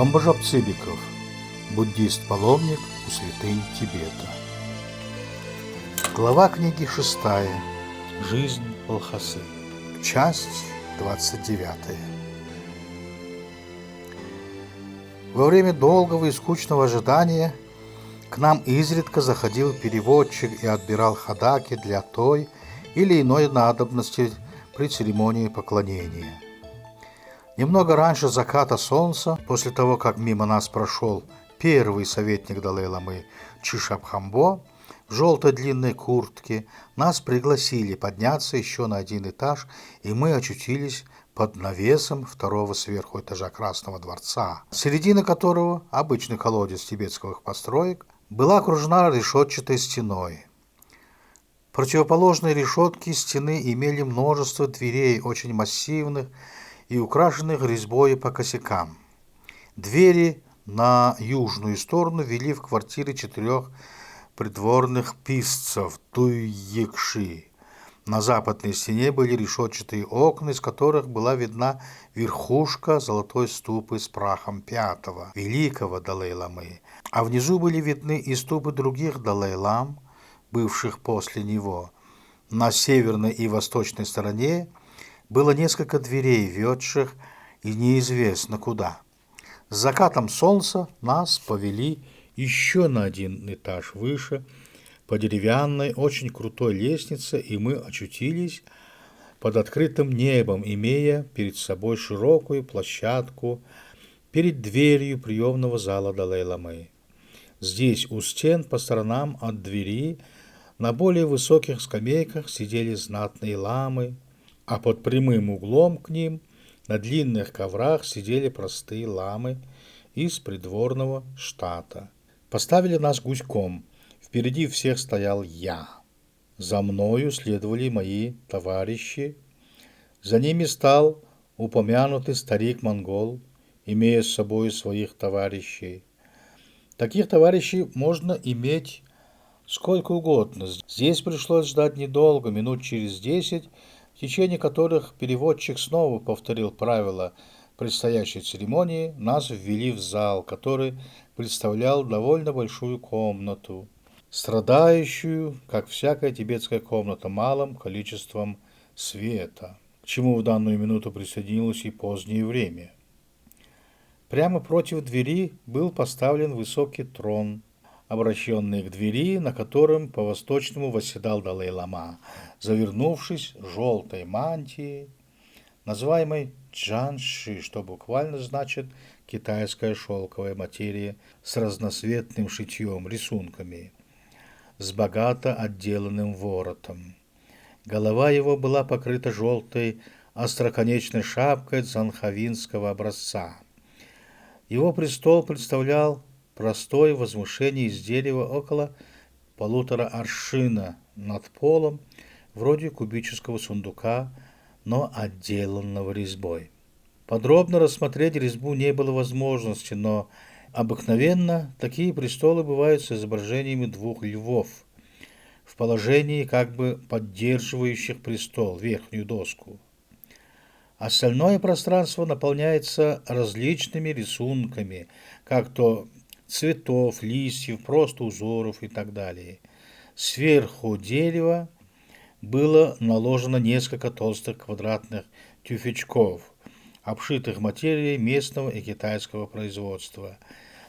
Амбажап Цыбиков, буддист-паломник у святынь Тибета. Глава книги 6. Жизнь Лхасы. Часть 29. Во время долгого и скучного ожидания к нам изредка заходил переводчик и отбирал хадаки для той или иной надобности при церемонии поклонения. Немного раньше заката солнца, после того, как мимо нас прошел первый советник Далай-ламы Чишабхамбо в желтой длинной куртке, нас пригласили подняться еще на один этаж, и мы очутились под навесом второго сверху этажа Красного дворца, середина которого, обычный колодец тибетских построек, была окружена решетчатой стеной. Противоположные решетки стены имели множество дверей, очень массивных и украшенных резьбой по косякам. Двери на южную сторону вели в квартиры 4 придворных писцев Туйекши. На западной стене были решетчатые окна, из которых была видна верхушка золотой ступы с прахом 5-го, великого Далай-ламы, а внизу были видны и ступы других Далай-лам, бывших после него. На северной и восточной стороне было несколько дверей, ведших и неизвестно куда. С закатом солнца нас повели еще на один этаж выше, по деревянной, очень крутой лестнице, и мы очутились под открытым небом, имея перед собой широкую площадку перед дверью приемного зала Далай-ламы. Здесь у стен по сторонам от двери на более высоких скамейках сидели знатные ламы, а под прямым углом к ним на длинных коврах сидели простые ламы из придворного штата. Поставили нас гуськом. Впереди всех стоял я. За мною следовали мои товарищи. За ними стал упомянутый старик-монгол, имея с собой своих товарищей. Таких товарищей можно иметь сколько угодно. Здесь пришлось ждать недолго, минут через 10, в течение которых переводчик снова повторил правила предстоящей церемонии. Нас ввели в зал, который представлял довольно большую комнату, страдающую, как всякая тибетская комната, малым количеством света, к чему в данную минуту присоединилось и позднее время. Прямо против двери был поставлен высокий трон, обращенный к двери, на котором по-восточному восседал Далай-лама, завернувшись в желтой мантии, называемой джанши, что буквально значит китайская шелковая материя с разноцветным шитьем, рисунками, с богато отделанным воротом. Голова его была покрыта желтой остроконечной шапкой дзанхавинского образца. Его престол представлял простое возвышение из дерева около 1,5 аршина над полом, вроде кубического сундука, но отделанного резьбой. Подробно рассмотреть резьбу не было возможности, но обыкновенно такие престолы бывают с изображениями 2 львов в положении, как бы поддерживающих престол, верхнюю доску. Остальное пространство наполняется различными рисунками, как то цветов, листьев, просто узоров и так далее. Сверху дерева было наложено несколько толстых квадратных тюфячков, обшитых материей местного и китайского производства.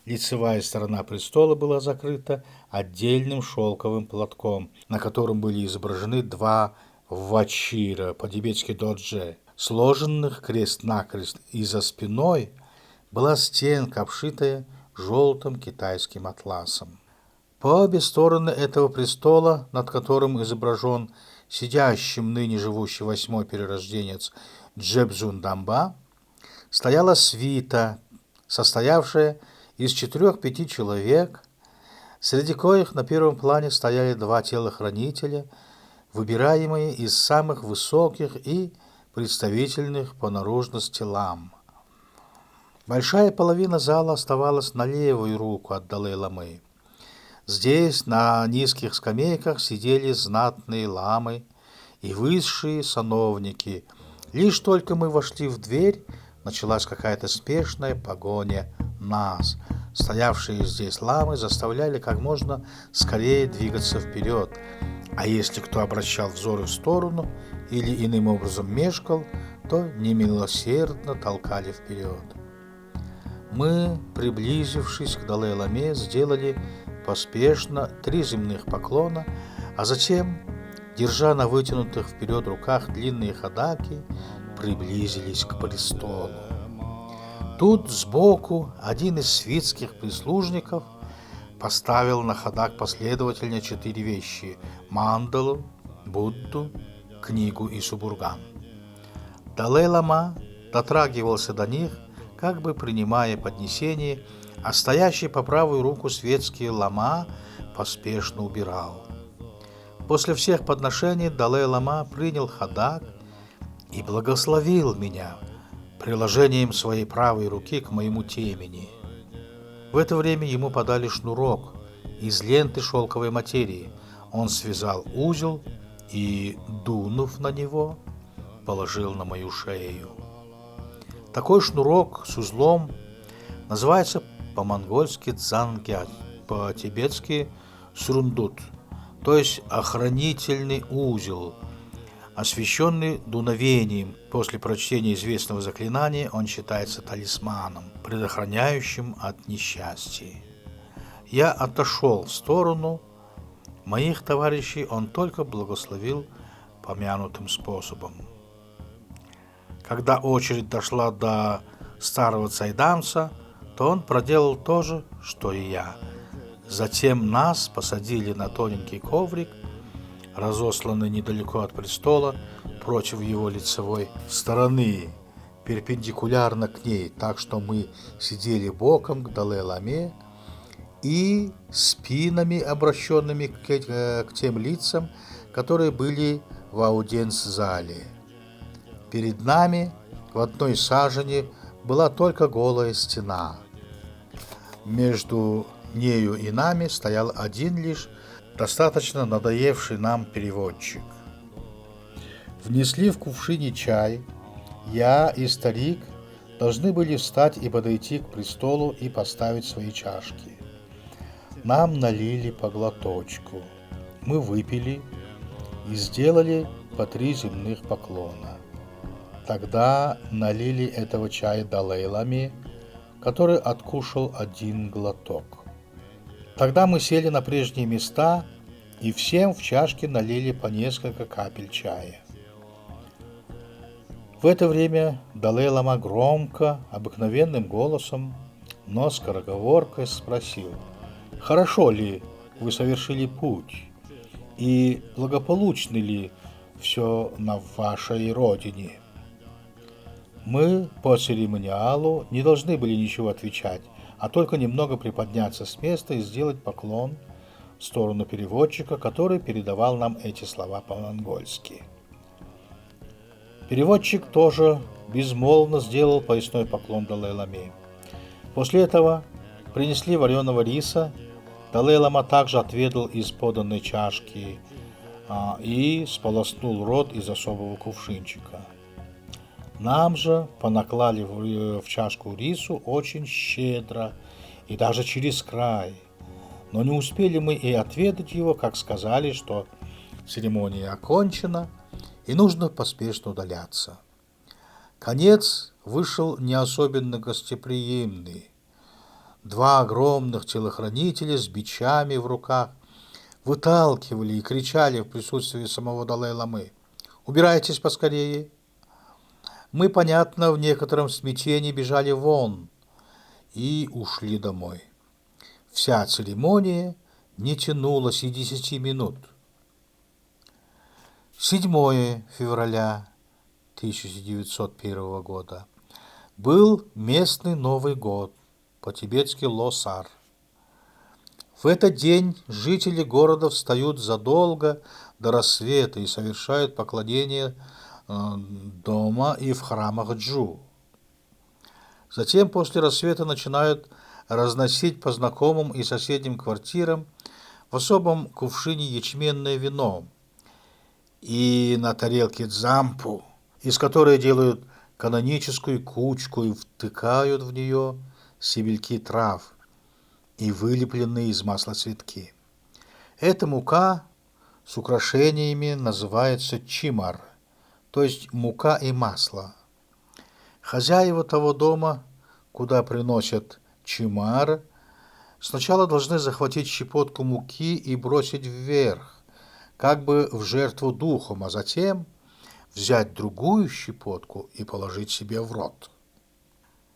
Лицевая сторона престола была закрыта отдельным шелковым платком, на котором были изображены 2 вачира, по-тибетски додже, сложенных крест-накрест, и за спиной была стенка, обшитая желтым китайским атласом. По обе стороны этого престола, над которым изображен сидящим ныне живущий 8-й перерожденец Джебзун Дамба, стояла свита, состоявшая из 4-5 человек, среди коих на первом плане стояли 2 телохранителя, выбираемые из самых высоких и представительных по наружности лам. Большая половина зала оставалась на левую руку от Далай-ламы. Здесь на низких скамейках сидели знатные ламы и высшие сановники. Лишь только мы вошли в дверь, началась какая-то спешная погоня нас, стоявшие здесь ламы, заставляли как можно скорее двигаться вперед, а если кто обращал взоры в сторону или иным образом мешкал, то немилосердно толкали вперед. Мы, приблизившись к Далай-ламе, сделали поспешно 3 земных поклона, а затем, держа на вытянутых вперед руках длинные ходаки, приблизились к престолу. Тут сбоку один из свитских прислужников поставил на ходак последовательно 4 вещи – мандалу, Будду, книгу и субурган. Далай-лама дотрагивался до них, как бы принимая поднесение, а стоящий по правую руку светский лама поспешно убирал. После всех подношений Далай-лама принял ходак и благословил меня приложением своей правой руки к моему темени. В это время ему подали шнурок из ленты шелковой материи. Он связал узел и, дунув на него, положил на мою шею. Такой шнурок с узлом называется по-монгольски цангят, по-тибетски сурундут, то есть охранительный узел, освященный дуновением. После прочтения известного заклинания он считается талисманом, предохраняющим от несчастья. Я отошел в сторону. Моих товарищей он только благословил помянутым способом. Когда очередь дошла до старого цайдамца, то он проделал то же, что и я. Затем нас посадили на тоненький коврик, разосланный недалеко от престола, против его лицевой стороны, перпендикулярно к ней, так что мы сидели боком к Далай-ламе и спинами, обращенными к тем лицам, которые были в аудиенц-зале. Перед нами в одной сажени была только голая стена. Между нею и нами стоял один лишь достаточно надоевший нам переводчик. Внесли в кувшине чай. Я и старик должны были встать и подойти к престолу и поставить свои чашки. Нам налили по глоточку. Мы выпили и сделали по 3 земных поклона. Тогда налили этого чая Далай-ламе, который откушал 1 глоток. Тогда мы сели на прежние места и всем в чашки налили по несколько капель чая. В это время Далай-лама громко, обыкновенным голосом, но скороговоркой спросил: «Хорошо ли вы совершили путь? И благополучно ли все на вашей родине?» Мы по церемониалу не должны были ничего отвечать, а только немного приподняться с места и сделать поклон в сторону переводчика, который передавал нам эти слова по-монгольски. Переводчик тоже безмолвно сделал поясной поклон Далай-ламе. После этого принесли вареного риса. Далай-лама также отведал из поданной чашки и сполоснул рот из особого кувшинчика. Нам же понаклали в чашку рису очень щедро и даже через край. Но не успели мы и отведать его, как сказали, что церемония окончена и нужно поспешно удаляться. Конец вышел не особенно гостеприимный. 2 огромных телохранителя с бичами в руках выталкивали и кричали в присутствии самого Далай-ламы: «Убирайтесь поскорее!» Мы, понятно, в некотором смятении бежали вон и ушли домой. Вся церемония не тянулась и 10 минут. 7 февраля 1901 года был местный Новый год, по-тибетски Лосар. В этот день жители города встают задолго до рассвета и совершают поклонение дома и в храмах Джу. Затем после рассвета начинают разносить по знакомым и соседним квартирам в особом кувшине ячменное вино и на тарелке дзампу, из которой делают каноническую кучку и втыкают в нее стебельки трав и вылепленные из масла цветки. Эта мука с украшениями называется чимар, то есть мука и масло. Хозяева того дома, куда приносят чимар, сначала должны захватить щепотку муки и бросить вверх, как бы в жертву духом, а затем взять другую щепотку и положить себе в рот.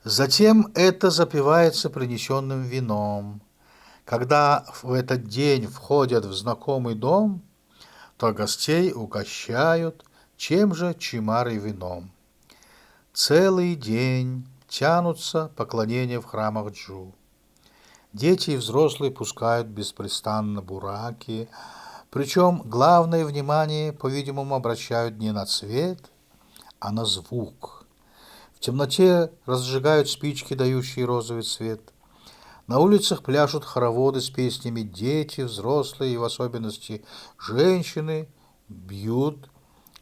Затем это запивается принесенным вином. Когда в этот день входят в знакомый дом, то гостей угощают чем же чимар и вином. Целый день тянутся поклонения в храмах Джу. Дети и взрослые пускают беспрестанно бураки, причем главное внимание, по-видимому, обращают не на цвет, а на звук. В темноте разжигают спички, дающие розовый цвет. На улицах пляшут хороводы с песнями, дети, взрослые и в особенности женщины бьют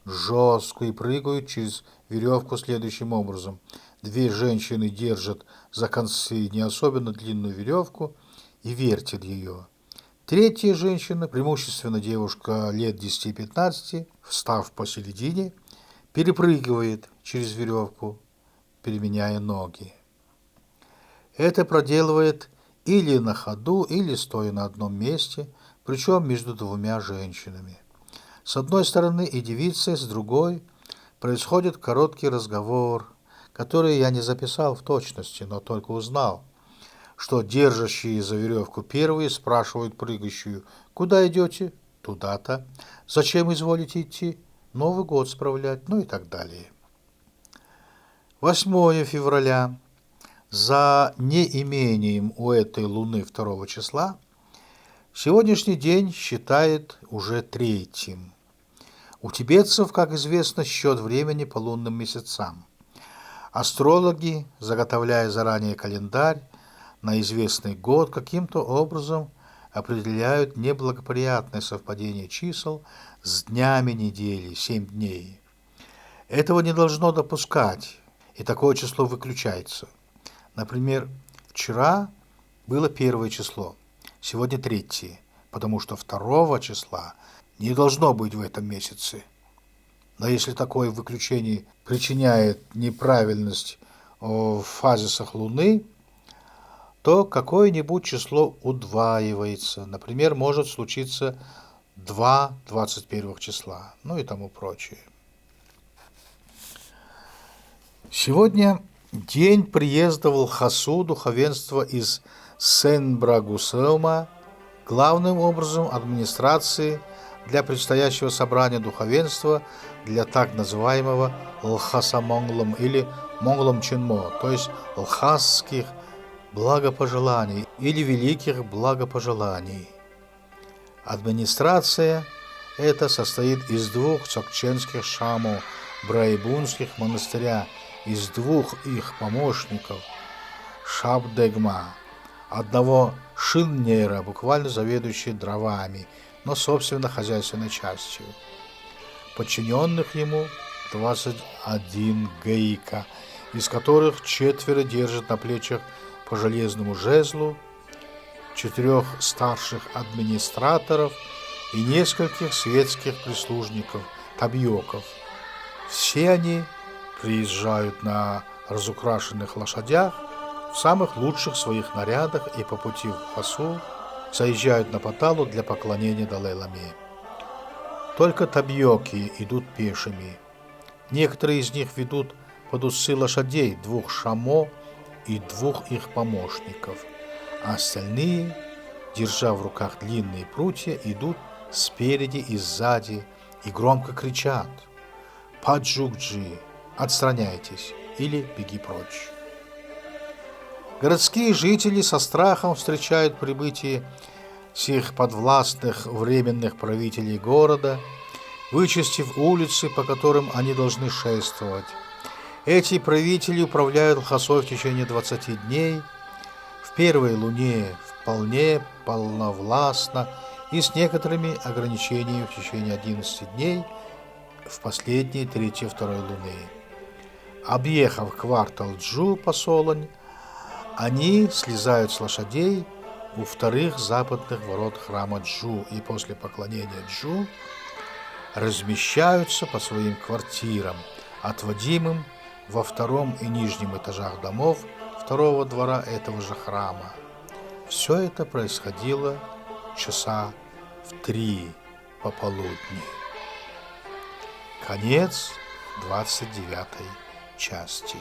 жестко и прыгают через веревку следующим образом. Две женщины держат за концы не особенно длинную веревку и вертят ее. Третья женщина, преимущественно девушка лет 10-15, встав посередине, перепрыгивает через веревку, переменяя ноги. Это проделывает или на ходу, или стоя на одном месте, причем между двумя женщинами. С одной стороны и девицей, с другой происходит короткий разговор, который я не записал в точности, но только узнал, что держащие за веревку первые спрашивают прыгающую: «Куда идете?» «Туда-то». «Зачем изволите идти?» «Новый год справлять», ну и так далее. 8 февраля. За неимением у этой луны 2 числа сегодняшний день считает уже 3-м. У тибетцев, как известно, счет времени по лунным месяцам. Астрологи, заготовляя заранее календарь на известный год, каким-то образом определяют неблагоприятное совпадение чисел с днями недели, 7 дней. Этого не должно допускать, и такое число выключается. Например, вчера было 1 число, сегодня 3, потому что 2 числа не должно быть в этом месяце. Но если такое выключение причиняет неправильность в фазисах Луны, то какое-нибудь число удваивается. Например, может случиться 2 21 числа, ну и тому прочее. Сегодня день приезда в Лхасу духовенства из Сенбрагусэлма, главным образом администрации для предстоящего собрания духовенства для так называемого Лхасамонглом или Монглом Чинмо, то есть лхасских благопожеланий или великих благопожеланий. Администрация эта состоит из 2 цокченских шамо брайбунских монастыря, из 2 их помощников Шабдегма, одного шиннера, буквально заведующий дровами, но собственно хозяйственной частью. Подчиненных ему 21 гейка, из которых 4 держат на плечах по железному жезлу, 4 старших администраторов и нескольких светских прислужников, табьёков. Все они приезжают на разукрашенных лошадях в самых лучших своих нарядах и по пути в Лхасу заезжают на Паталу для поклонения Далай-ламе. Только табьёки идут пешими. Некоторые из них ведут под усы лошадей 2 шамо и 2 их помощников, а остальные, держа в руках длинные прутья, идут спереди и сзади и громко кричат: «Паджукджи! Отстраняйтесь!» или «Беги прочь!». Городские жители со страхом встречают прибытие всех подвластных временных правителей города, вычистив улицы, по которым они должны шествовать. Эти правители управляют Лхасой в течение 20 дней, в первой луне вполне полновластно и с некоторыми ограничениями в течение 11 дней, в последние 3-2 луны. Объехав квартал Джу по Солонь, Они слезают с лошадей у вторых западных ворот храма Джу и после поклонения Джу размещаются по своим квартирам, отводимым во втором и нижнем этажах домов второго двора этого же храма. Все это происходило часа в 3 пополудни. Конец 29 части.